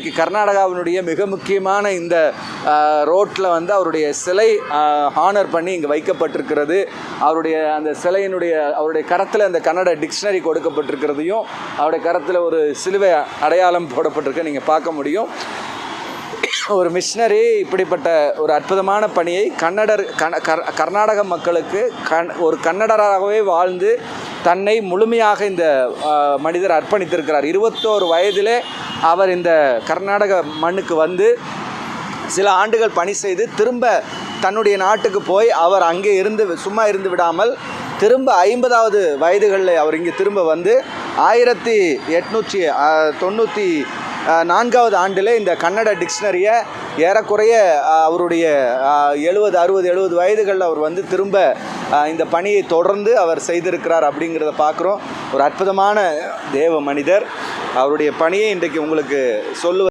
இன்றைக்கி கர்நாடகாவினுடைய மிக முக்கியமான இந்த ரோட்டில் வந்து அவருடைய சிலை ஹானர் பண்ணி இங்கே வைக்கப்பட்டிருக்கிறது. அவருடைய அந்த சிலையினுடைய அவருடைய கரத்தில் அந்த கன்னட டிக்ஷனரி கொடுக்கப்பட்டிருக்கிறதையும் அவருடைய கரத்தில் ஒரு சிலுவை அடையாளம் போடப்பட்டிருக்க நீங்கள் பார்க்க முடியும். ஒரு மிஷினரி இப்படிப்பட்ட ஒரு அற்புதமான பணியை கர்நாடக மக்களுக்கு ஒரு கன்னடராகவே வாழ்ந்து தன்னை முழுமையாக இந்த மனிதர் அர்ப்பணித்திருக்கிறார். 21 வயதிலே அவர் இந்த கர்நாடக மண்ணுக்கு வந்து சில ஆண்டுகள் பணி செய்து திரும்ப தன்னுடைய நாட்டுக்கு போய் அவர் அங்கே சும்மா இருந்து விடாமல் திரும்ப 50வது வயதுகளில் அவர் இங்கே திரும்ப வந்து 1894வது ஆண்டில் இந்த கன்னட டிக்ஷனரியை ஏறக்குறைய அவருடைய 70 வயதுகளில் அவர் வந்து திரும்ப இந்த பணியை தொடர்ந்து அவர் செய்திருக்கிறார் அப்படிங்கிறத பார்க்குறோம். ஒரு அற்புதமான தேவ மனிதர். அவருடைய பணியை இன்றைக்கு உங்களுக்கு சொல்லுவது